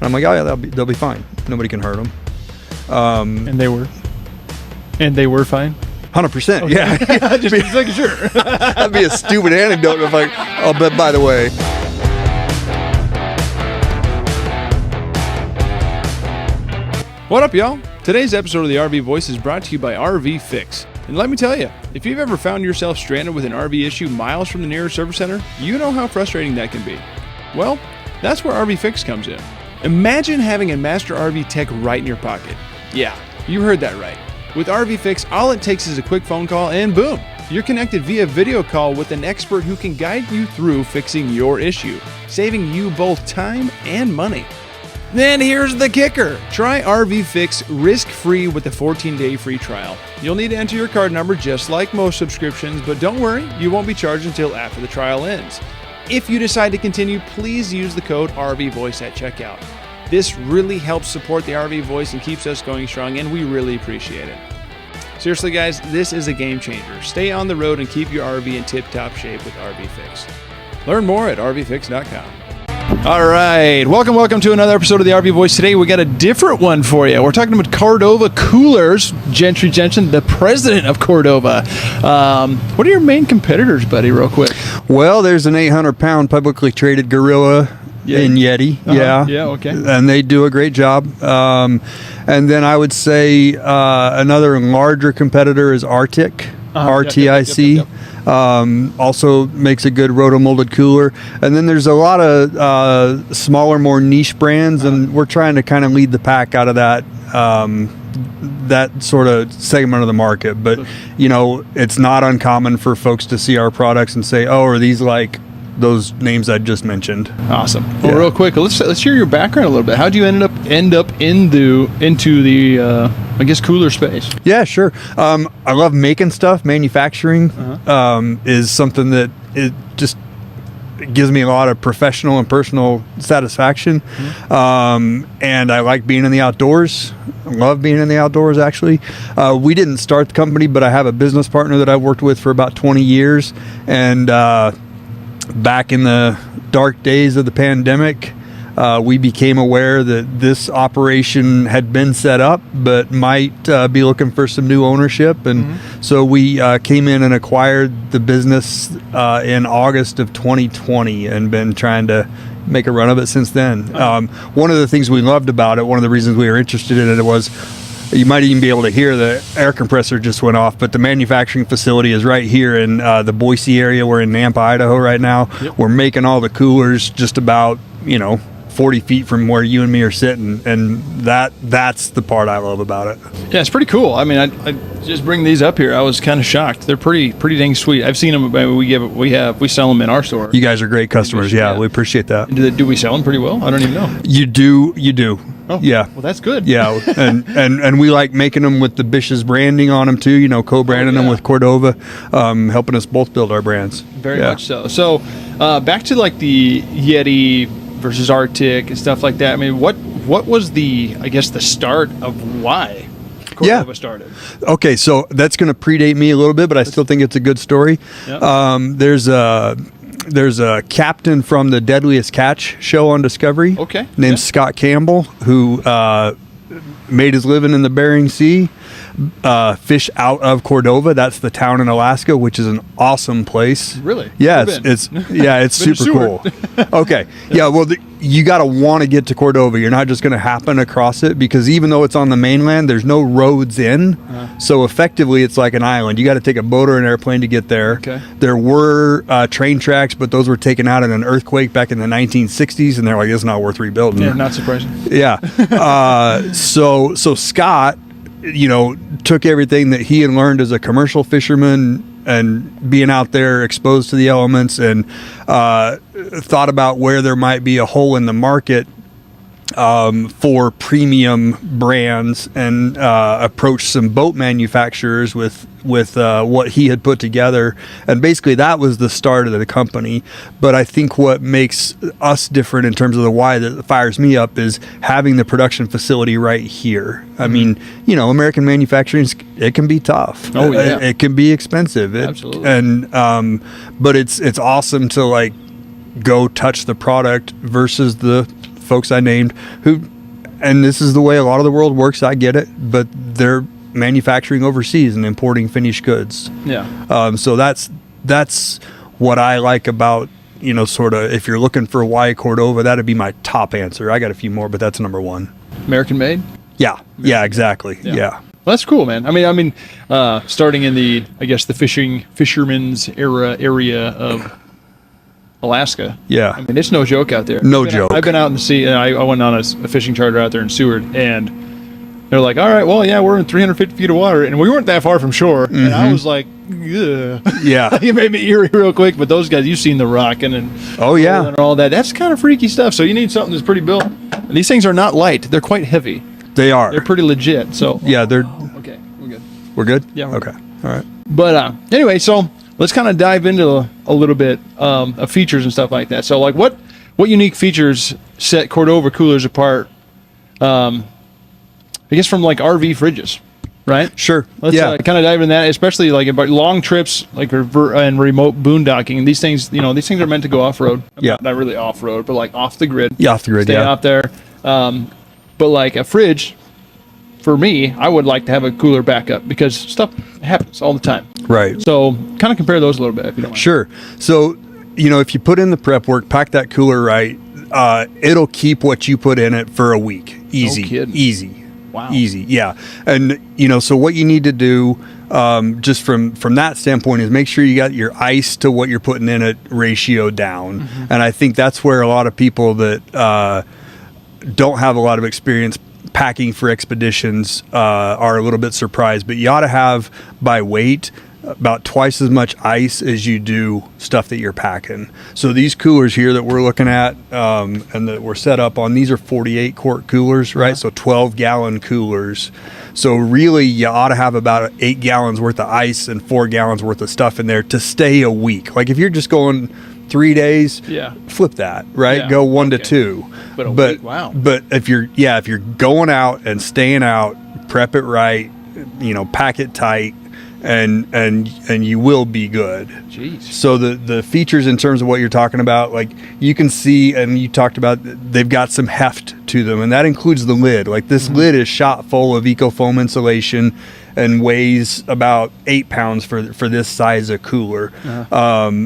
And I'm like, oh yeah, they'll be fine. Nobody can hurt them. And they were. And they were fine. 100%. Okay. Yeah. Just making sure. That'd be a stupid anecdote if but by the way. What up, y'all? Today's episode of the RV Voice is brought to you by RV Fix. And let me tell you, if you've ever found yourself stranded with an RV issue miles from the nearest service center, you know how frustrating that can be. Well, that's where RV Fix comes in. Imagine having a master RV tech right in your pocket. Yeah, you heard that right. With RV Fix, all it takes is a quick phone call and boom, you're connected via video call with an expert who can guide you through fixing your issue, saving you both time and money. Then here's the kicker. Try RV Fix risk-free with a 14-day free trial. You'll need to enter your card number just like most subscriptions, but don't worry, you won't be charged until after the trial ends. If you decide to continue, please use the code RVVoice at checkout. This really helps support the RV Voice and keeps us going strong, and we really appreciate it. Seriously, guys, this is a game changer. Stay on the road and keep your RV in tip-top shape with RV Fix. Learn more at rvfix.com. All right, welcome to another episode of the RV Voice. Today we got a different one for you. We're talking about Cordova Coolers. Gentry J, the president of Cordova. What are your main competitors, buddy, real quick? Well, there's an 800-pound publicly traded gorilla in Yeti. Yeah, okay. And they do a great job. And then I would say another larger competitor is Arctic. RTIC. Yep. Also makes a good rotomolded cooler. And then there's a lot of smaller, more niche brands, and we're trying to kind of lead the pack out of that sort of segment of the market. But, you know, it's not uncommon for folks to see our products and say, oh, are these like those names I just mentioned? Awesome. Well, real quick, let's hear your background a little bit. How'd you end up into the I guess cooler space? Yeah, sure. I love making stuff. Manufacturing is something that it just gives me a lot of professional and personal satisfaction. And I like being in the outdoors. I love being in the outdoors, actually. We didn't start the company, but I have a business partner that I've worked with for about 20 years. And back in the dark days of the pandemic, we became aware that this operation had been set up, but might be looking for some new ownership. And so we came in and acquired the business in August of 2020 and been trying to make a run of it since then. One of the things we loved about it, one of the reasons we were interested in it was, you might even be able to hear the air compressor just went off, but the manufacturing facility is right here in the Boise area. We're in Nampa, Idaho right now. Yep. We're making all the coolers just about, 40 feet from where you and me are sitting, and that's the part I love about it. Yeah, it's pretty cool. I mean, I just bring these up here. I was kind of shocked. They're pretty dang sweet. I've seen them. We sell them in our store. You guys are great customers. Yeah, we appreciate that. Do we sell them pretty well? I don't even know. You do. Oh, yeah. Well, that's good. Yeah, and we like making them with the Bish's branding on them too. Co-branding them with Cordova, helping us both build our brands. Very much so. So, back to like the Yeti versus Arctic and stuff like that. I mean, what was the start of why Cordova started? Okay, so that's going to predate me a little bit, but I still think it's a good story. Yep. There's a captain from the Deadliest Catch show on Discovery named Scott Campbell, who made his living in the Bering Sea, fish out of Cordova. That's the town in Alaska, which is an awesome place. Really? Yeah, it's super cool. Okay. Yeah, well, you got to want to get to Cordova. You're not just going to happen across it, because even though it's on the mainland, there's no roads in. So effectively, it's like an island. You got to take a boat or an airplane to get there. Okay. There were train tracks, but those were taken out in an earthquake back in the 1960s, and they're like, it's not worth rebuilding. Yeah, not surprising. Yeah. So Scott, took everything that he had learned as a commercial fisherman and being out there exposed to the elements, and thought about where there might be a hole in the market for premium brands, and approached some boat manufacturers with what he had put together, and basically that was the start of the company. But I think what makes us different in terms of the why that fires me up is having the production facility right here. I mean, American manufacturing, it can be tough. Oh yeah, it can be expensive. Absolutely. And but it's awesome to like go touch the product versus the folks I named, who, and this is the way a lot of the world works, I get it, but they're manufacturing overseas and importing finished goods. Yeah. So that's what I like about, sort of, if you're looking for why Cordova, that'd be my top answer. I got a few more, but that's number one. American made? Yeah. Yeah, exactly. Yeah. Well, that's cool, man. I mean, starting in the fisherman's area of Alaska. Yeah. I mean, it's no joke out there. No joke. I've been out in the sea, and I went on a fishing charter out there in Seward, and they're like, all right, well, yeah, we're in 350 feet of water, and we weren't that far from shore, and I was like, ugh. Yeah. You made me eerie real quick, but those guys, you've seen the rocking and and all that. That's kind of freaky stuff, so you need something that's pretty built. And these things are not light. They're quite heavy. They are. They're pretty legit, so. Yeah, they're. Okay, we're good. We're good? Yeah. Okay. All right. But anyway, so let's kind of dive into a little bit of features and stuff like that. So, like, what unique features set Cordova Coolers apart, I guess, from, like, RV fridges, right? Sure. Let's kind of dive into that, especially, like, about long trips, like, and remote boondocking. And these things, these things are meant to go off-road. Yeah. Not really off-road, but, like, off the grid. Yeah, off the grid, Stay out there. But, like, a fridge, for me, I would like to have a cooler backup because stuff happens all the time. Right. So kind of compare those a little bit, if you don't mind. Sure. So, if you put in the prep work, pack that cooler right, it'll keep what you put in it for a week. Easy. No kidding. Easy. Wow. Easy. Yeah. And, so what you need to do, just from that standpoint, is make sure you got your ice to what you're putting in it ratio down. Mm-hmm. And I think that's where a lot of people that don't have a lot of experience packing for expeditions are a little bit surprised, but you ought to have by weight about twice as much ice as you do stuff that you're packing. So these coolers here that we're looking at and that we're set up on, these are 48 quart coolers, right? So 12 gallon coolers. So really you ought to have about 8 gallons worth of ice and 4 gallons worth of stuff in there to stay a week. Like if you're just going 3 days, flip that, right? Yeah. Go 1 to 2. But a week, wow. But if you're going out and staying out, prep it right, pack it tight, and you will be good. Jeez. So the features in terms of what you're talking about, like you can see, and you talked about, they've got some heft to them, and that includes the lid. Like this lid is shot full of EcoFoam insulation and weighs about 8 pounds for this size of cooler.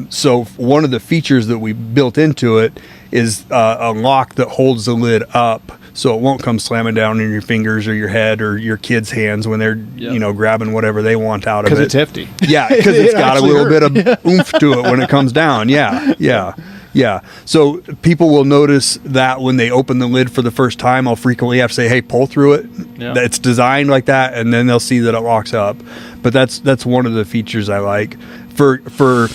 So one of the features that we built into it is a lock that holds the lid up, so it won't come slamming down in your fingers or your head or your kids' hands when they're grabbing whatever they want out of it. Because it's hefty. Yeah, because it's got a little bit of oomph to it when it comes down. Yeah. So people will notice that when they open the lid for the first time, I'll frequently have to say, hey, pull through it. Yeah. It's designed like that, and then they'll see that it locks up. But that's one of the features I like. For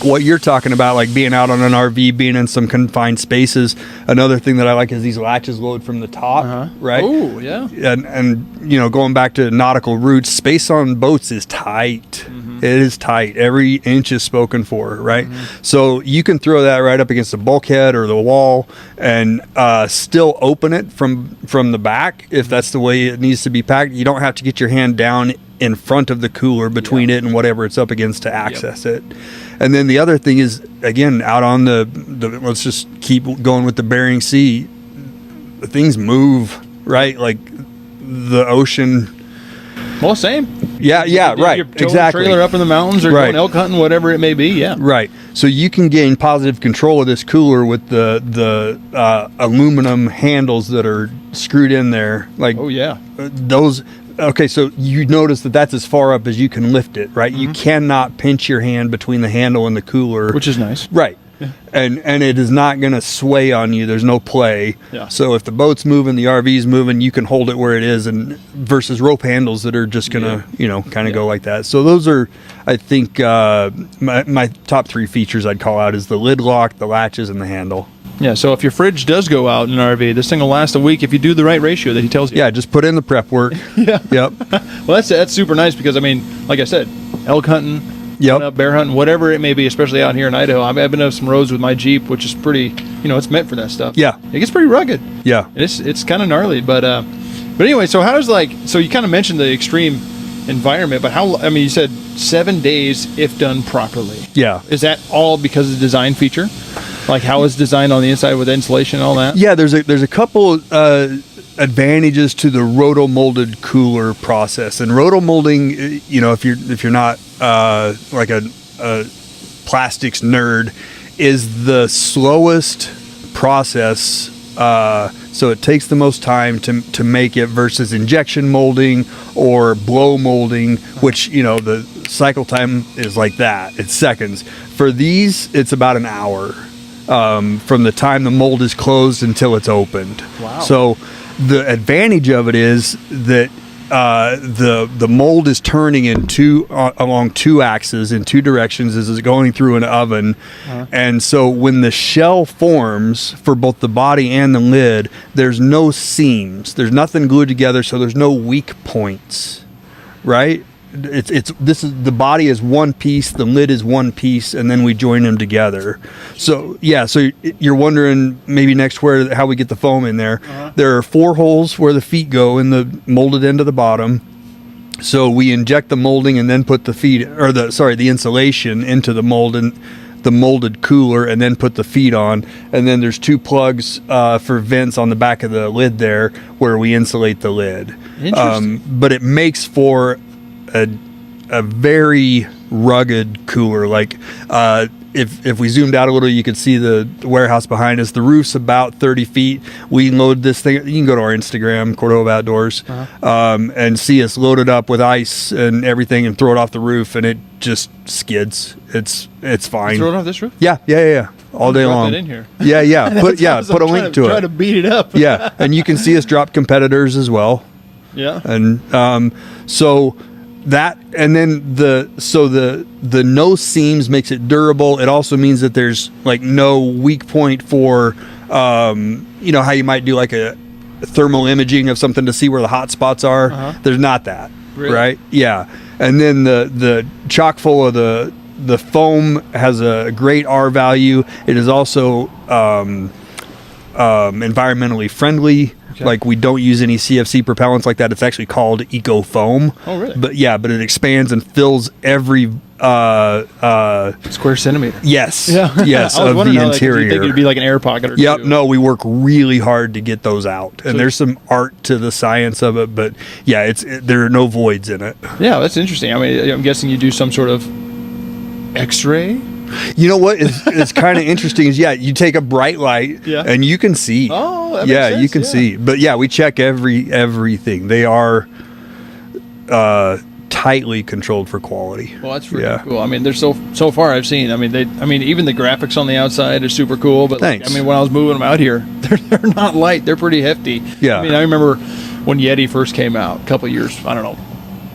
what you're talking about, like being out on an RV, being in some confined spaces, another thing that I like is these latches load from the top, right? Oh, yeah. And going back to nautical roots, space on boats is tight. It is tight. Every inch is spoken for, right? So you can throw that right up against the bulkhead or the wall and still open it from the back if that's the way it needs to be packed. You don't have to get your hand down in front of the cooler between it and whatever it's up against to access it. And then the other thing is, again, out on the let's just keep going with the Bering Sea, things move, right? Like the ocean. Well, same. Yeah, right. You're towing Exactly. a trailer up in the mountains or going elk hunting, whatever it may be. Yeah. Right. So you can gain positive control of this cooler with the aluminum handles that are screwed in there. Like, those. Okay, so you notice that's as far up as you can lift it, right? You cannot pinch your hand between the handle and the cooler, which is nice, right? Yeah. And it is not going to sway on you. There's no play. Yeah. So if the boat's moving, the RV's moving, you can hold it where it is, and versus rope handles that are just going to, kind of go like that. So those are, I think, my top 3 features I'd call out is the lid lock, the latches, and the handle. Yeah, so if your fridge does go out in an RV, this thing will last a week if you do the right ratio that he tells you. Yeah, just put in the prep work. Yep. Well, that's super nice because, I mean, like I said, elk hunting, bear hunting, whatever it may be, especially out here in Idaho. I've been on some roads with my Jeep, which is pretty, it's meant for that stuff. Yeah. It gets pretty rugged. Yeah. It's kind of gnarly, but anyway, so how does, so you kind of mentioned the extreme environment, but you said 7 days if done properly. Yeah. Is that all because of the design feature? Like how it's designed on the inside with insulation and all that? Yeah, there's a couple advantages to the rotomolded cooler process. And rotomolding, you know, if you're not like a plastics nerd, is the slowest process. So it takes the most time to make it versus injection molding or blow molding, which, you know, the cycle time is like that. It's seconds. For these, it's about an hour from the time the mold is closed until it's opened. Wow. So the advantage of it is that the mold is turning along two axes in two directions as it's going through an oven. And so when the shell forms for both the body and the lid, there's no seams. There's nothing glued together, so there's no weak points, right? The body is one piece, the lid is one piece, and then we join them together. So yeah, so you're wondering maybe next how we get the foam in there. There are 4 holes where the feet go in the molded end of the bottom. So we inject the molding and then put the insulation into the mold and the molded cooler, and then put the feet on. And then there's 2 plugs for vents on the back of the lid there where we insulate the lid. Interesting. But it makes for a very rugged cooler. Like if we zoomed out a little, you could see the warehouse behind us. The roof's about 30 feet. We load this thing. You can go to our Instagram, Cordova Outdoors, and see us loaded up with ice and everything, and throw it off the roof, and it just skids. It's fine. Throw it off this roof? Yeah. All day long. That in here. Yeah. Put a link to it. Try to beat it up. Yeah, and you can see us drop competitors as well. Yeah. And so that, and then the no seams makes it durable. It also means that there's like no weak point for you know how you might do like a thermal imaging of something to see where the hot spots are. There's not that. Really? Right? Yeah. And then the chock full of the foam has a great R value. It is also environmentally friendly. Okay. Like we don't use any CFC propellants like that. It's actually called Eco Foam. Oh, really? But it expands and fills every square centimeter. Yes. Yeah. Yes. I was of wondering the how, interior. Like, you think it'd be like an air pocket or Yep. two. No, we work really hard to get those out, and there's some art to the science of it. But yeah, there are no voids in it. Yeah, that's interesting. I mean, I'm guessing you do some sort of X-ray. You know what is kind of interesting is you take a bright light and you can see. Oh, that makes sense. You can see. But we check everything. They are tightly controlled for quality. Well, that's really cool. I mean, there's so far I've seen. I mean, even the graphics on the outside are super cool. But thanks. I mean, when I was moving them out here, they're not light. They're pretty hefty. Yeah. I mean, I remember when Yeti first came out a couple of years. I don't know.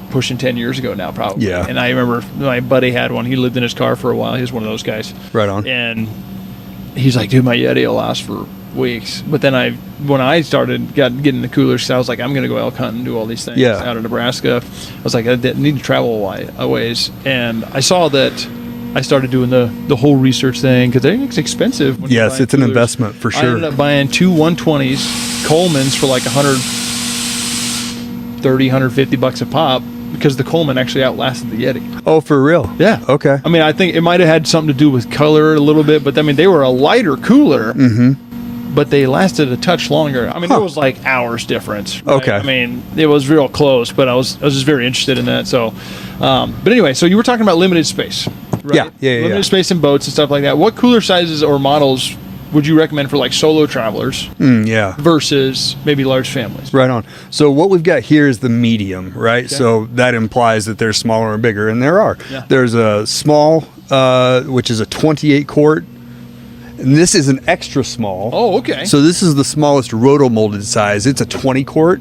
Pushing 10 years ago now, probably. Yeah. And I remember my buddy had one. He lived in his car for a while. He was one of those guys. Right on. And he's like, dude, my Yeti will last for weeks. But then when I started getting the coolers, I was like, I'm going to go elk hunting and do all these things out of Nebraska. I was like, I need to travel a ways. And I saw that I started doing the whole research thing because it's expensive. When yes, it's an investment for sure. I ended up buying 2 120s, Coleman's for like $150 a pop, because the Coleman actually outlasted the Yeti. Oh, for real? Yeah. Okay. I mean, I think it might have had something to do with color a little bit, but I mean, they were a lighter cooler, but they lasted a touch longer. I mean, there was like hours difference. Right? Okay. I mean, it was real close, but I was just very interested in that. So, but anyway, so you were talking about limited space, right? Yeah. Limited space in boats and stuff like that. What cooler sizes or models would you recommend for like solo travelers versus maybe large families? Right on. So what we've got here is the medium, right? Okay. So that implies that there's smaller and bigger, and there are. Yeah. There's a small, which is a 28 quart, and this is an extra small. Oh, okay. So this is the smallest rotomolded size. It's a 20 quart.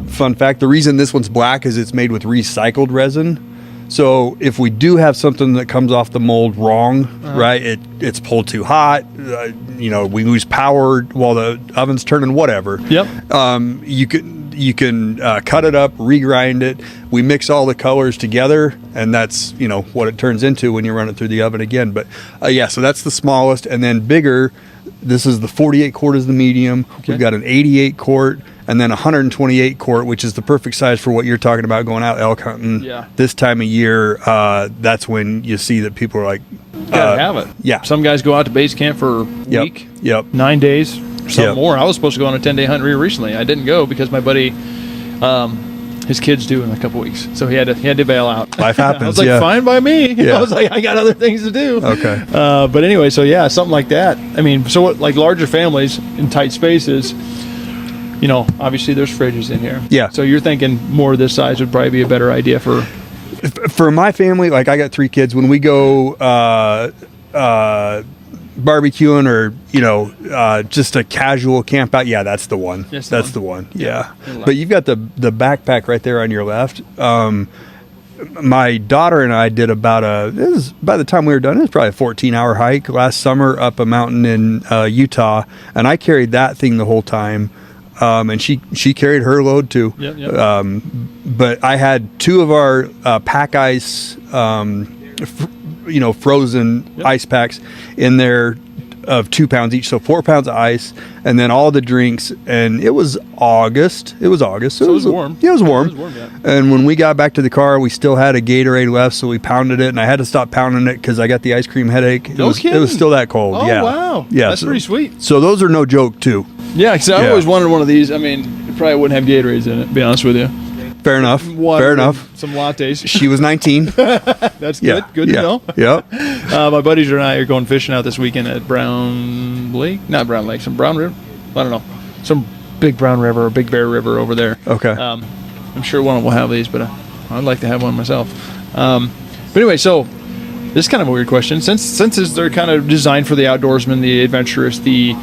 Fun fact, the reason this one's black is it's made with recycled resin. So if we do have something that comes off the mold wrong, right, it's pulled too hot, we lose power while the oven's turning, whatever. Yep. You can cut it up, regrind it. We mix all the colors together, and that's what it turns into when you run it through the oven again. But so that's the smallest, and then bigger. This is the 48 quart is the medium. Okay. We've got an 88 quart and then 128 quart, which is the perfect size for what you're talking about going out elk hunting. Yeah. This time of year, that's when you see that people are like, Gotta have it. Yeah. Some guys go out to base camp for a Yep. week, Yep. 9 days, some Yep. more. I was supposed to go on a 10-day hunt recently. I didn't go because my buddy, his kid's due in a couple weeks, so he had to bail out. Life happens. I was like, yeah. fine by me. Yeah. I was like, I got other things to do. Okay. But anyway, so yeah, something like that. I mean, so what, like larger families in tight spaces, you know, obviously there's fridges in here. Yeah. So you're thinking more this size would probably be a better idea For my family, like I got 3 kids. When we go barbecuing or just a casual camp out, yeah, that's the one. That's That's the the one. Yeah. Yeah. But you've got the backpack right there on your left. My daughter and I did by the time we were done, it was probably a 14-hour hike last summer up a mountain in Utah, and I carried that thing the whole time. And she carried her load too. Yep. But I had 2 of our pack ice, frozen ice packs in there of 2 pounds each, so 4 pounds of ice, and then all the drinks. And it was August. So it was warm. Yeah, it was warm. It was warm, yeah. And when we got back to the car, we still had a Gatorade left, so we pounded it, and I had to stop pounding it because I got the ice cream headache. No kidding. It was still that cold. Oh, yeah. wow. Yeah, That's pretty sweet. So those are no joke too. Yeah, because I Yeah. always wanted one of these. I mean, it probably wouldn't have Gatorades in it, to be honest with you. Fair enough. Water Fair and enough. Some lattes. She was 19. That's good. Yeah. Good yeah. to know. Yep. My buddies and I are going fishing out this weekend at Brown Lake. Not Brown Lake, some Brown River. I don't know. Some big Brown River or Big Bear River over there. Okay. I'm sure one will have these, but I'd like to have one myself. But anyway, so this is kind of a weird question. Since they're kind of designed for the outdoorsman, the adventurous, the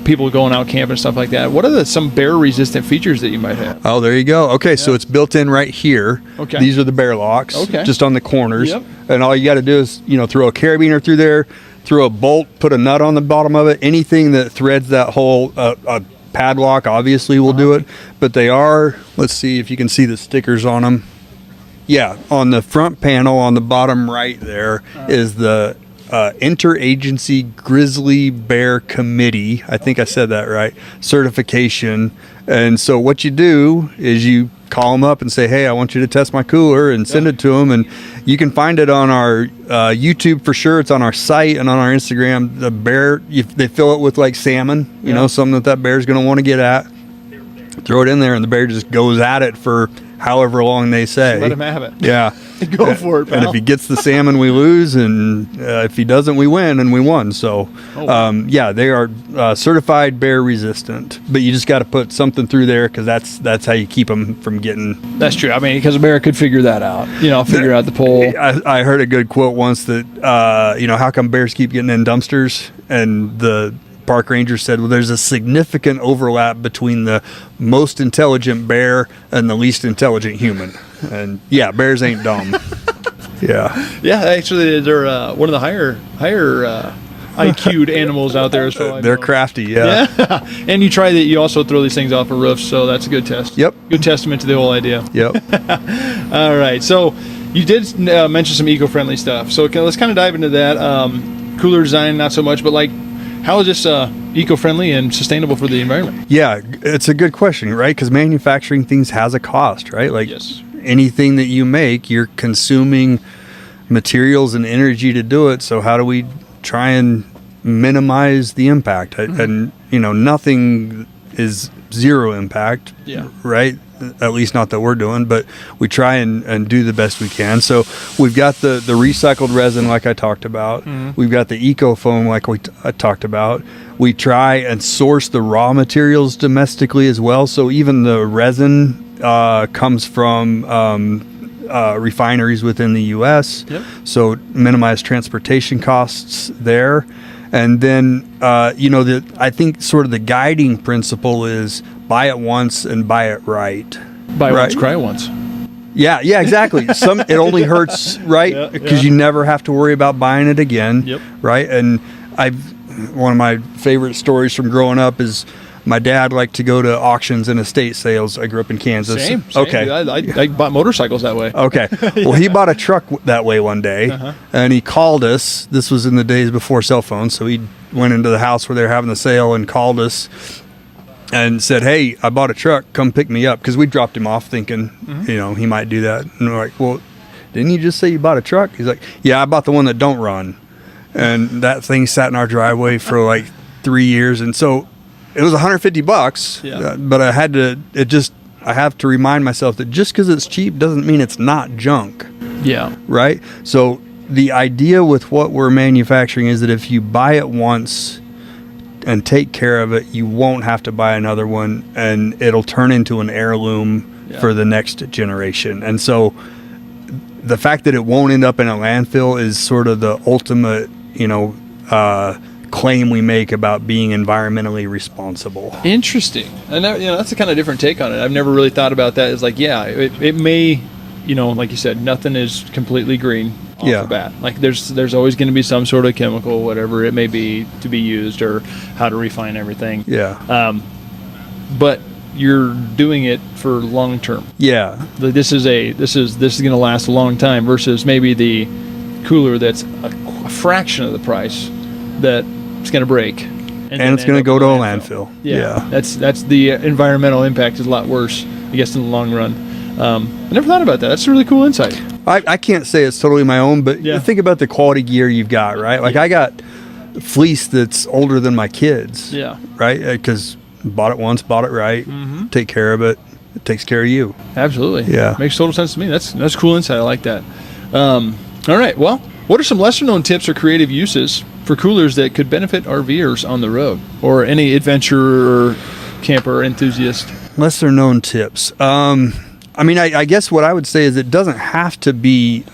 people going out camping and stuff like that, what are some bear-resistant features that you might have? Oh, there you go. Okay, so it's built in right here. Okay. These are the bear locks. Okay. Just on the corners. Yep. And all you got to do is, throw a carabiner through there, throw a bolt, put a nut on the bottom of it. Anything that threads that whole a padlock obviously will do it. But they are, let's see if you can see the stickers on them. Yeah, on the front panel on the bottom right there is the Interagency Grizzly Bear Committee. I think I said that right. Certification. And so what you do is you call them up and say, hey, I want you to test my cooler, and send it to them. And you can find it on our YouTube for sure. It's on our site and on our Instagram. The bear, they fill it with like salmon, something that bear's going to want to get at. Throw it in there, and the bear just goes at it for however long they say. Let him have it. Yeah. Go for it, pal. And if he gets the salmon, we lose, and if he doesn't, we win, and we won. So, yeah, they are certified bear resistant, but you just got to put something through there because that's how you keep them from getting. That's true. I mean, because a bear could figure that out. Figure out the pole. I heard a good quote once that how come bears keep getting in dumpsters, and the park ranger said, well, there's a significant overlap between the most intelligent bear and the least intelligent human. And yeah, bears ain't dumb. Yeah. Yeah, actually, they're one of the higher IQ'd animals out there. So they're crafty. Yeah. And you try that. You also throw these things off a roof, so that's a good test. Yep. Good testament to the whole idea. Yep. All right. So you did mention some eco-friendly stuff. So let's kind of dive into that. Cooler design, not so much, but like, how is this eco-friendly and sustainable for the environment? Yeah, it's a good question, right? Because manufacturing things has a cost, right? Like anything that you make, you're consuming materials and energy to do it. So how do we try and minimize the impact? And, nothing is zero impact, right? At least not that we're doing, but we try and do the best we can. So we've got the recycled resin like I talked about. We've got the eco foam like I talked about. We try and source the raw materials domestically as well. So even the resin comes from refineries within the U.S. So minimize transportation costs there. And then, I think sort of the guiding principle is buy it once and buy it right. Buy once, cry once. Yeah, exactly. It only hurts, right? Because you never have to worry about buying it again, right? And one of my favorite stories from growing up is my dad liked to go to auctions and estate sales. I grew up in Kansas. Same. Okay. I bought motorcycles that way. Okay. Well, he bought a truck that way one day, and he called us. This was in the days before cell phones, so he'd went into the house where they were having the sale and called us and said, "Hey, I bought a truck. Come pick me up." Because we dropped him off thinking, he might do that. And we're like, "Well, didn't you just say you bought a truck?" He's like, "Yeah, I bought the one that don't run." And that thing sat in our driveway for like 3 years. And so it was $150. Yeah. But I have to remind myself that just because it's cheap doesn't mean it's not junk. Yeah. Right? So the idea with what we're manufacturing is that if you buy it once and take care of it, you won't have to buy another one, and it'll turn into an heirloom for the next generation. And so the fact that it won't end up in a landfill is sort of the ultimate, claim we make about being environmentally responsible. Interesting. And that's a kind of different take on it. I've never really thought about that. It's like, it may, like you said, nothing is completely green off the bat. Like there's always going to be some sort of chemical, whatever it may be, to be used, or how to refine everything. Yeah. But you're doing it for long term. Yeah. This is going to last a long time versus maybe the cooler that's a fraction of the price that it's going to break. And it's going to go to a landfill. Yeah. That's the environmental impact is a lot worse, I guess, in the long run. I never thought about that. That's a really cool insight. I can't say it's totally my own, but think about the quality gear you've got, right? Like I got fleece that's older than my kids. Yeah. Right? Because bought it once, bought it right, take care of it. It takes care of you. Absolutely. Yeah. Makes total sense to me. That's cool insight. I like that. All right. Well, what are some lesser known tips or creative uses for coolers that could benefit RVers on the road, or any adventurer or camper enthusiast? Lesser known tips. I guess what I would say is it doesn't have to be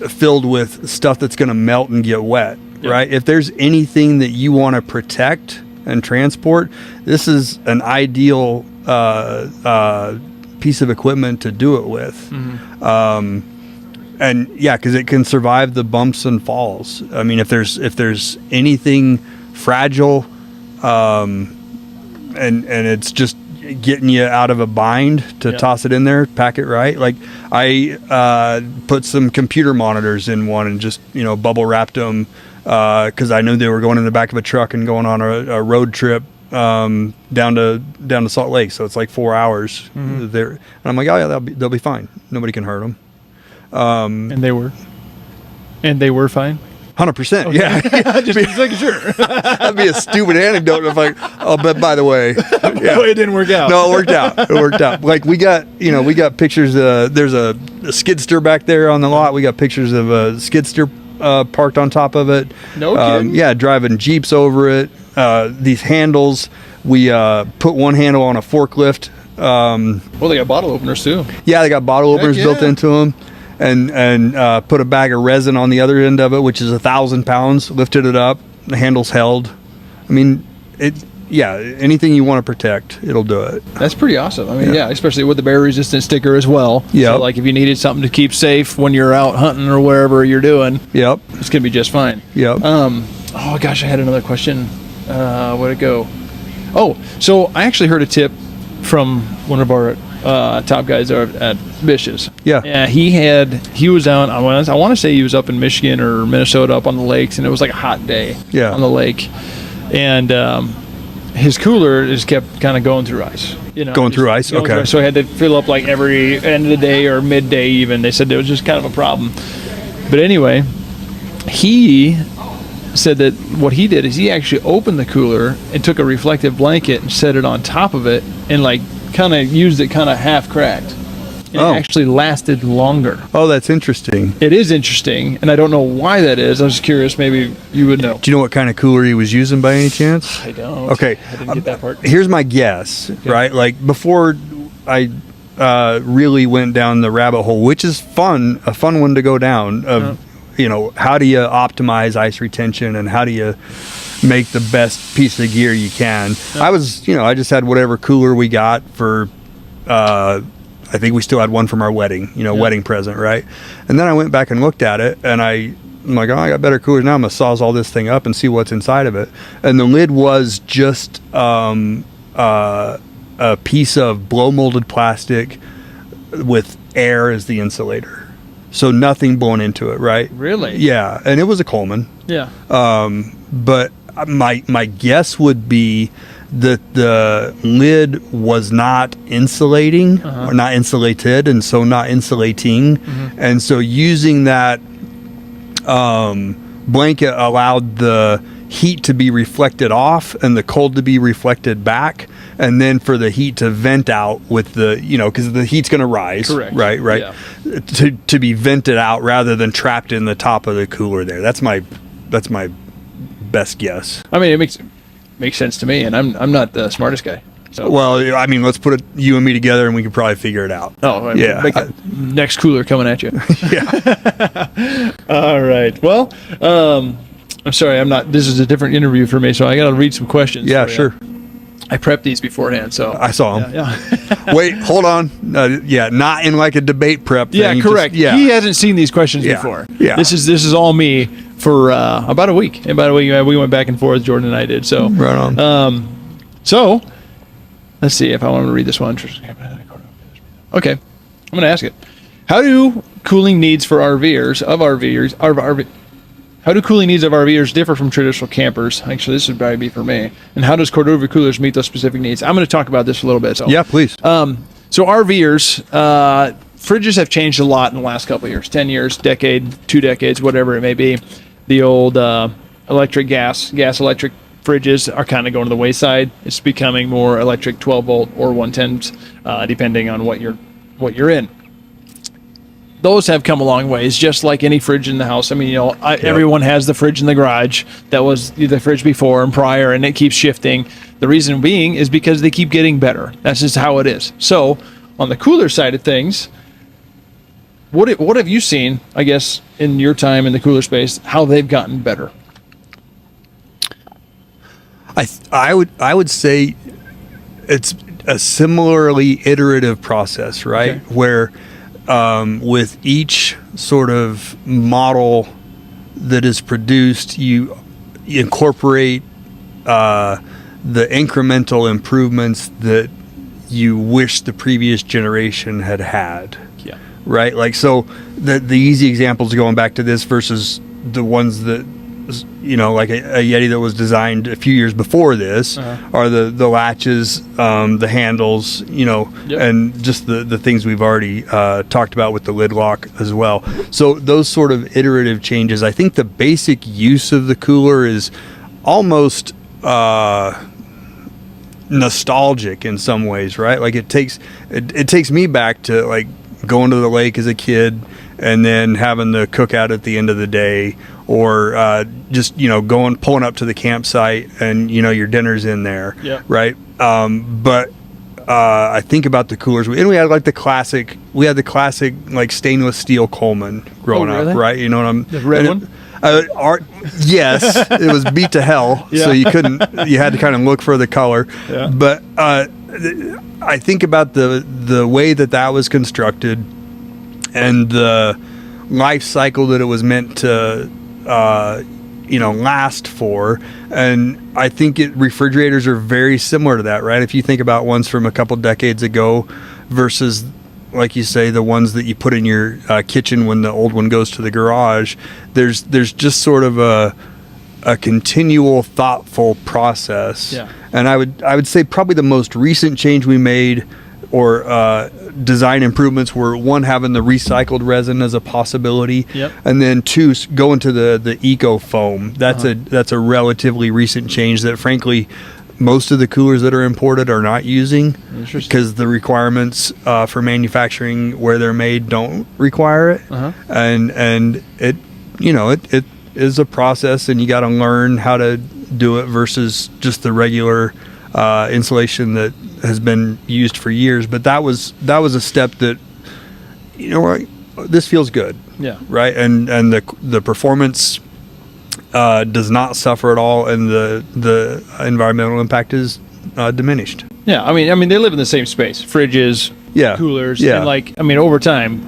filled with stuff that's going to melt and get wet, right? If there's anything that you want to protect and transport, this is an ideal piece of equipment to do it with. Because it can survive the bumps and falls. I mean, if there's anything fragile, and it's just getting you out of a bind to toss it in there, pack it right. Like I put some computer monitors in one and just bubble wrapped them because I knew they were going in the back of a truck and going on a road trip down to Salt Lake. So it's like 4 hours there, and I'm like, oh yeah, they'll be fine. Nobody can hurt them. And they were fine. 100%. Yeah. just like, sure. That'd be a stupid anecdote if but by the way, it didn't work out. No, it worked out. Like we got pictures. There's a skidster back there on the lot. We got pictures of a skidster parked on top of it. No kidding? Yeah, driving Jeeps over it. These handles, we put one handle on a forklift. Well, they got bottle openers too. Yeah, they got bottle openers built into them. And put a bag of resin on the other end of it, which is 1,000 pounds, lifted it up, the handle's held. I mean, anything you want to protect, it'll do it. That's pretty awesome. I mean, especially with the bear resistant sticker as well. Yeah. So like if you needed something to keep safe when you're out hunting or wherever you're doing, it's going to be just fine. Yep. Oh gosh, I had another question. Where'd it go? Oh, so I actually heard a tip from one of our top guys at Bish's. Yeah. He was out, I want to say he was up in Michigan or Minnesota up on the lakes, and it was like a hot day on the lake. And his cooler just kept kind of going through ice. Going through ice? Okay. So he had to fill up like every end of the day or midday even. They said it was just kind of a problem. But anyway, he said that what he did is he actually opened the cooler and took a reflective blanket and set it on top of it and like kind of used it kind of half cracked. And it actually lasted longer. Oh, that's interesting. It is interesting, and I don't know why that is. I was curious, maybe you would know. Do you know what kind of cooler he was using by any chance? I don't. Okay. I didn't get that part. Here's my guess, right? Like before I really went down the rabbit hole, which is a fun one to go down, of how do you optimize ice retention and how do you make the best piece of gear you can. I just had whatever cooler we got for I think we still had one from our wedding, wedding present, right? And then I went back and looked at it, and I'm like, I got better coolers now. I'm gonna sawzall this thing up and see what's inside of it. And the lid was just a piece of blow molded plastic with air as the insulator, so nothing blown into it, right? Really? Yeah, and it was a Coleman. Yeah. but my guess would be that the lid was not insulating or not insulated, and so not insulating. And so using that blanket allowed the heat to be reflected off and the cold to be reflected back, and then for the heat to vent out with the, because the heat's going to rise. Correct. Right. Yeah. To be vented out rather than trapped in the top of the cooler there. That's my best guess. I mean, it makes sense to me, and I'm not the smartest guy. So. Well, I mean, let's put you and me together, and we can probably figure it out. Oh, yeah. Next cooler coming at you. Yeah. All right. Well, I'm sorry, this is a different interview for me, so I got to read some questions. Yeah, sure. I prepped these beforehand, so. I saw them. Yeah. Wait, hold on. Not in like a debate prep thing. Yeah, correct. He hasn't seen these questions before. Yeah. This is all me for about a week. We went back and forth, Jordan and I did. So. Right on. So, let's see if I want to read this one. Okay, I'm going to ask it. How do cooling needs for RVers How do cooling needs of RVers differ from traditional campers? Actually, this would probably be for me. And how does Cordova Coolers meet those specific needs? I'm going to talk about this a little bit. So. Yeah, please. So RVers, fridges have changed a lot in the last couple of years, 10 years, decade, 2 decades, whatever it may be. The old electric gas electric fridges are kind of going to the wayside. It's becoming more electric 12 volt or 110s, depending on what you're in. Those have come a long ways, just like any fridge in the house. I mean, everyone has the fridge in the garage that was the fridge before and prior, and it keeps shifting. The reason being is because they keep getting better. That's just how it is. So, on the cooler side of things, what have you seen, I guess, in your time in the cooler space, how they've gotten better? I would say it's a similarly iterative process, right? Okay. Where with each sort of model that is produced, you incorporate the incremental improvements that you wish the previous generation had. Yeah. Right? Like, so the easy examples going back to this versus the ones that, like a Yeti that was designed a few years before this are the latches, the handles, yep. And just the things we've already talked about with the lid lock as well. So those sort of iterative changes, I think the basic use of the cooler is almost nostalgic in some ways, right? Like it takes me back to like going to the lake as a kid and then having the cookout at the end of the day, or just pulling up to the campsite and your dinner's in there. Yep. Right? But I think about the coolers, and we had the classic like stainless steel Coleman growing up, right? The red one? Yes, it was beat to hell, so you had to kind of look for the color. Yeah. But I think about the way that was constructed and the life cycle that it was meant to last for. And I think refrigerators are very similar to that, right? If you think about ones from a couple decades ago versus, like you say, the ones that you put in your kitchen when the old one goes to the garage, there's just sort of a continual thoughtful process. Yeah. And I would say probably the most recent change we made or design improvements were, one, having the recycled resin as a possibility. Yep. And then 2, going to the eco foam. That's a relatively recent change that frankly most of the coolers that are imported are not using, because the requirements for manufacturing where they're made don't require it. And it is a process, and you got to learn how to do it versus just the regular insulation that has been used for years. But that was a step that, this feels good. Yeah. Right. And the performance does not suffer at all, and the environmental impact is diminished. Yeah. I mean they live in the same space, fridges, coolers, and over time,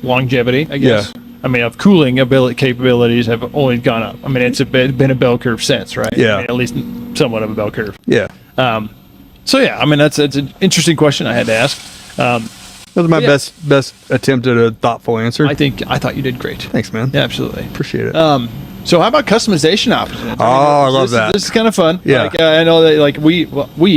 longevity, I guess. Yeah. Of cooling capabilities have only gone up. It's been a bell curve since, right? Yeah. At least somewhat of a bell curve. Yeah. That's an interesting question I had to ask. That was my best attempt at a thoughtful answer. I thought you did great. Thanks, man. Yeah, absolutely. Appreciate it. So how about customization options? I love that. This is kind of fun. Yeah. Like, I know that like we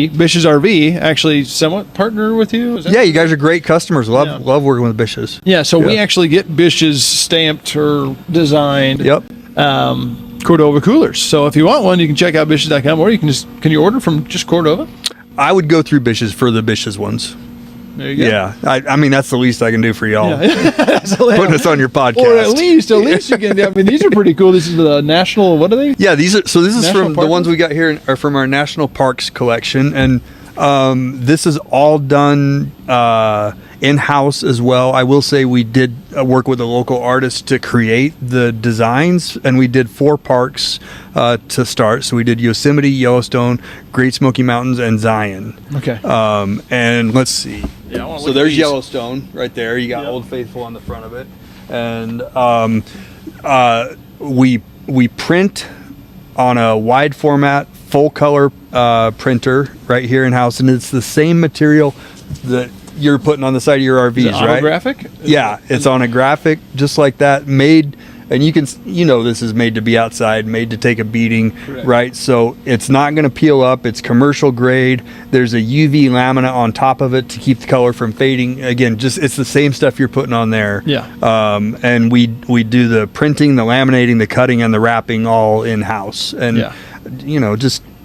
Bish's RV actually somewhat partner with you. Is that You guys are great customers. Love working with Bish's. Yeah. So we actually get Bish's stamped or designed. Yep. Cordova Coolers. So if you want one, you can check out Bish's.com, or can you order from just Cordova? I would go through Bish's for the Bish's ones. There you go. Yeah, I mean that's the least I can do for y'all. Yeah. Putting us on your podcast. Or at least you can. I mean, these are pretty cool. This is the national. What are they? Yeah, these are. So this is National from Park the ones we got here are from our National Parks collection, and this is all done in-house as well. I will say we did work with a local artist to create the designs, and we did 4 parks to start. So we did Yosemite, Yellowstone, Great Smoky Mountains, and Zion. Okay. And let's see. Yeah, So there's Yellowstone right there. You got Old Faithful on the front of it, and we print on a wide format, full color printer right here in house, and it's the same material that you're putting on the side of your RVs, right? Graphic? Yeah, it's on a graphic just like that, made, and this is made to be outside, made to take a beating. Correct. Right? So it's not going to peel up. It's commercial grade. There's a UV laminate on top of it to keep the color from fading. Again, it's the same stuff you're putting on there. Yeah. And we do the printing, the laminating, the cutting, and the wrapping all in house. And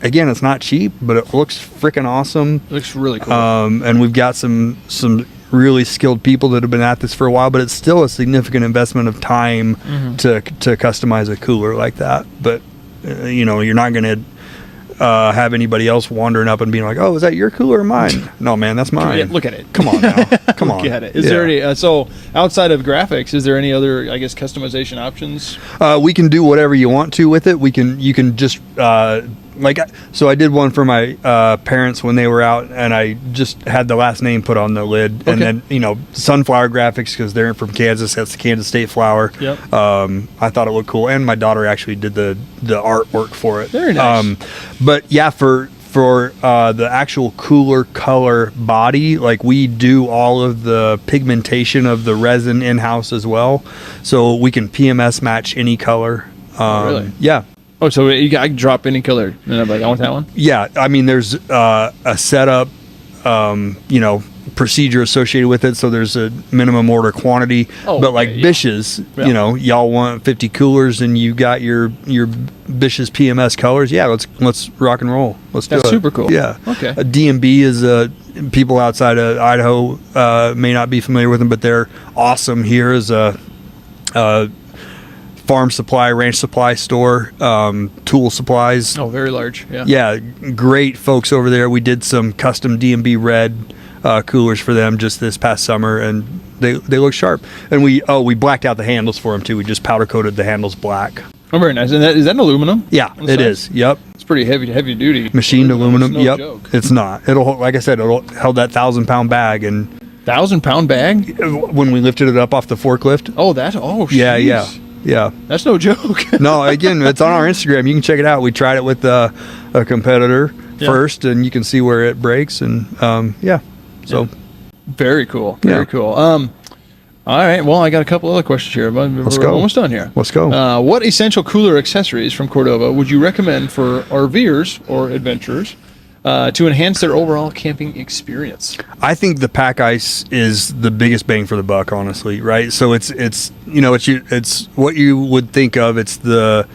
again, it's not cheap, but it looks freaking awesome. It looks really cool. And we've got some really skilled people that have been at this for a while, but it's still a significant investment of time to customize a cooler like that. But you're not going to have anybody else wandering up and being like, "Oh, is that your cooler or mine?" No, man, that's mine. Yeah, look at it. Come on now. Come on. Look at it. Is there any? So outside of graphics, is there any other, I guess, customization options? We can do whatever you want to with it. You can just so I did one for my parents when they were out, and I just had the last name put on the lid, and then sunflower graphics because they're from Kansas. That's the Kansas State flower. Yep. I thought it looked cool, and my daughter actually did the artwork for it. Very nice. But yeah, for the actual cooler color body, like we do all of the pigmentation of the resin in house as well, so we can PMS match any color. Really? Yeah. Oh, so I can drop any color, and I'm like, I want that one? Yeah, I mean, there's a setup, procedure associated with it, so there's a minimum order quantity. But like Bish's, y'all want 50 coolers, and you got your Bish's PMS colors. Yeah, let's rock and roll. Let's do it. That's super cool. Yeah. Okay. A DMB is people outside of Idaho may not be familiar with them, but they're awesome. Here is a farm supply, ranch supply store, tool supplies. Oh, very large. Yeah. Yeah, great folks over there. We did some custom DMB red coolers for them just this past summer, and they look sharp. And we blacked out the handles for them too. We just powder coated the handles black. Oh, very nice. And is that aluminum? Yeah, it is. Yep. It's pretty heavy duty. Machined aluminum. It's no yep. joke. It's not. It'll, like I said, it'll held that 1,000-pound bag, and 1,000-pound bag when we lifted it up off the forklift. Oh, yeah, geez. yeah. That's no joke. No, again, it's on our Instagram. You can check it out. We tried it with a competitor first, and you can see where it breaks. And so very cool. Very cool. All right. Well, I got a couple other questions here, but we're almost done here. Let's go. What essential cooler accessories from Cordova would you recommend for RVers or adventurers to enhance their overall camping experience? I think the pack ice is the biggest bang for the buck, honestly. Right. So it's what you would think of. It's the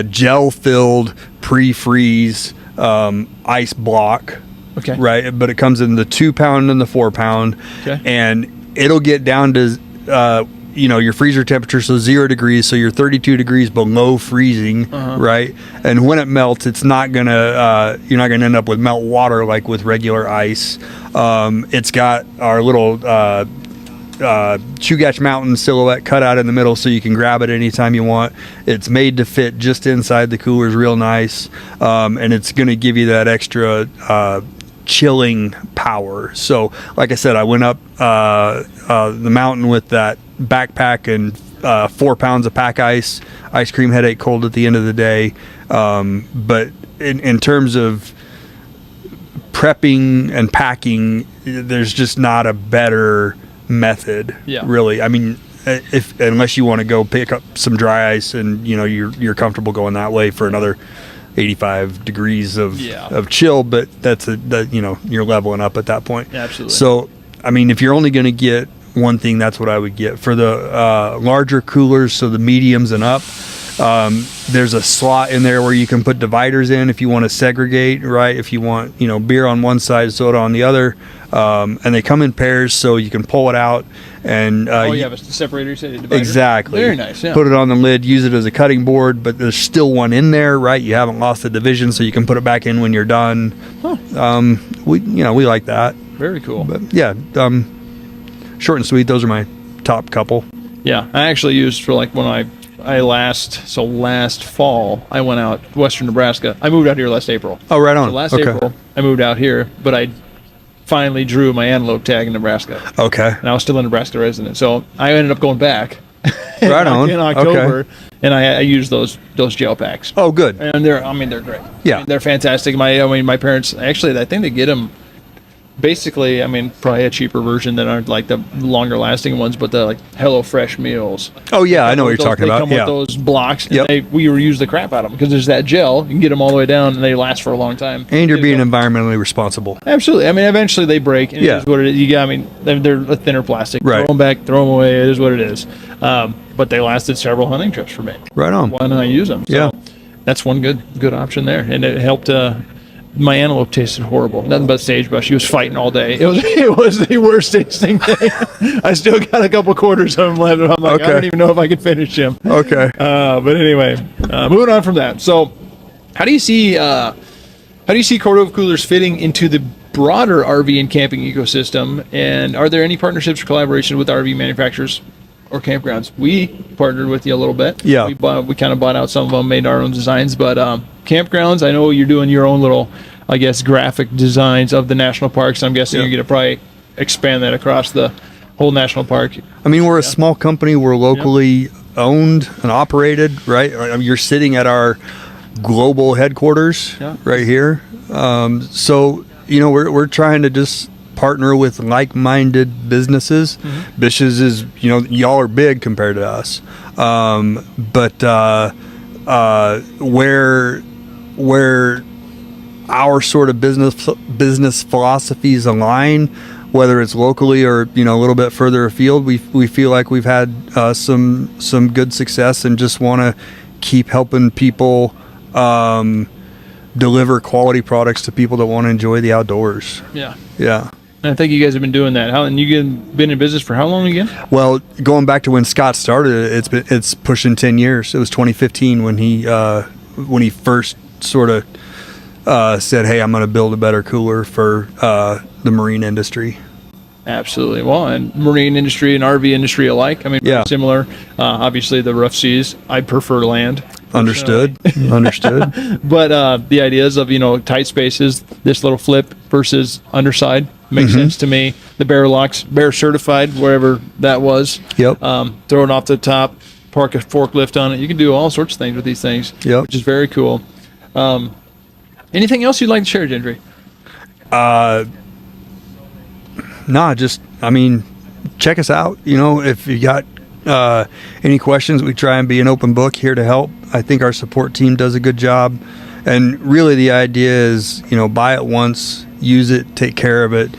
gel filled pre-freeze ice block. Okay. Right. But it comes in the 2-pound and the 4-pound. Okay. And it'll get down to your freezer temperature, so 0 degrees, so you're 32 degrees below freezing, right? And when it melts, it's not gonna you're not gonna end up with melt water like with regular ice. It's got our little Chugach Mountain silhouette cut out in the middle, so you can grab it anytime you want. It's made to fit just inside the coolers, real nice, and it's gonna give you that extra chilling power. So like I said, I went up the mountain with that backpack and 4 pounds of pack ice cream headache cold at the end of the day. But in terms of prepping and packing, there's just not a better method. Yeah. Really. I mean, unless you want to go pick up some dry ice and you're comfortable going that way for another 85 degrees of chill, but you're leveling up at that point. Absolutely. So I mean, if you're only going to get one thing, that's what I would get for the larger coolers. So the mediums and up, there's a slot in there where you can put dividers in if you want to segregate, right? If you want, beer on one side, soda on the other, and they come in pairs, so you can pull it out and you have a separator, you said, a divider? Exactly. Very nice. Yeah. Put it on the lid, use it as a cutting board, but there's still one in there, right? You haven't lost the division, so you can put it back in when you're done. Huh. We like that. Very cool. But yeah, short and sweet. Those are my top couple. Yeah, I actually used for like when I last fall, I went out western Nebraska. I moved out here last April. Oh, right on. So last April, I moved out here, but I finally drew my antelope tag in Nebraska. Okay. And I was still a Nebraska resident, so I ended up going back. Right on. In October, and I used those gel packs. Oh, good. And they're great. Yeah, they're fantastic. My parents actually, I think they get them. Basically, probably a cheaper version than aren't like the longer lasting ones, but the like HelloFresh meals. Oh yeah, I know what you're talking about. They come with those blocks, and we reuse the crap out of them because there's that gel. You can get them all the way down, and they last for a long time. And you're being environmentally responsible. Absolutely. Eventually they break. And it is what it is. They're a thinner plastic. Right. Throw them back, throw them away. It is what it is. But they lasted several hunting trips for me. Right on. Why not use them? So that's one good option there, and it helped. My antelope tasted horrible. Nothing but sagebrush. He was fighting all day. It was the worst tasting thing. I still got a couple quarters of them left. I'm like, I don't even know if I could finish him. Okay. But anyway, moving on from that. So, how do you see Cordova Coolers fitting into the broader RV and camping ecosystem? And are there any partnerships or collaboration with RV manufacturers or campgrounds? We partnered with you a little bit. Yeah. We kind of bought out some of them, made our own designs, but campgrounds, I know you're doing your own little, I guess, graphic designs of the national parks. I'm guessing you're going to probably expand that across the whole national park. We're a small company. We're locally owned and operated, right? You're sitting at our global headquarters right here. So, we're trying to just partner with like-minded businesses. Bish's is, y'all are big compared to us. But where our sort of business philosophies align, whether it's locally or a little bit further afield, we feel like we've had some good success and just want to keep helping people deliver quality products to people that want to enjoy the outdoors. Yeah. And I think you guys have been doing that. And been in business for how long again? Well, going back to when Scott started, it's pushing 10 years. It was 2015 when he first sort of said, "Hey, I'm going to build a better cooler for the marine industry." Absolutely. Well, and marine industry and RV industry alike. Similar. Obviously, the rough seas. I prefer land. Understood. But the ideas of tight spaces, this little flip versus underside makes sense to me. The bear locks, bear certified, wherever that was. Yep. Throw it off the top, park a forklift on it. You can do all sorts of things with these things. Yep. Which is very cool. Anything else you'd like to share, Gentry? Check us out. If you got any questions, we try and be an open book here to help. I think our support team does a good job. And really the idea is, buy it once, use it, take care of it.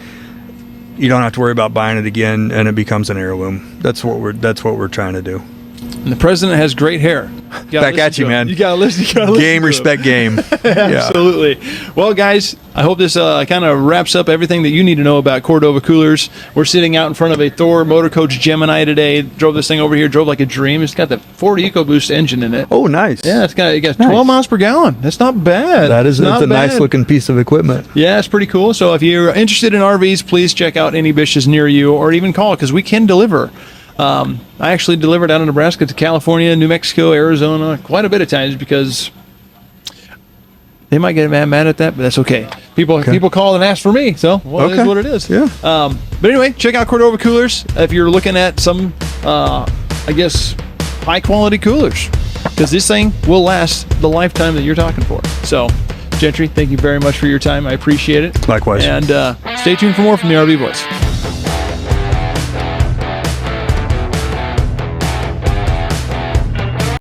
You don't have to worry about buying it again, and it becomes an heirloom. That's what we're trying to do. And the president has great hair. Back at you, man. You gotta listen. Game, respect, game. Absolutely. Well, guys, I hope this kind of wraps up everything that you need to know about Cordova Coolers. We're sitting out in front of a Thor Motor Coach Gemini today. Drove this thing over here. Drove like a dream. It's got the Ford EcoBoost engine in it. Oh, nice. Yeah, it got 12 miles per gallon. That's not bad. It's a nice looking piece of equipment. Yeah, it's pretty cool. So if you're interested in RVs, please check out any Bish's near you, or even call, because we can deliver. I actually delivered out of Nebraska to California, New Mexico, Arizona quite a bit of times, because they might get mad at that, but that's okay. People call and ask for me, so it is what it is. Yeah. But anyway, check out Cordova Coolers if you're looking at some, high quality coolers, because this thing will last the lifetime that you're talking for. So, Gentry, thank you very much for your time. I appreciate it. Likewise. And stay tuned for more from the RV Voice.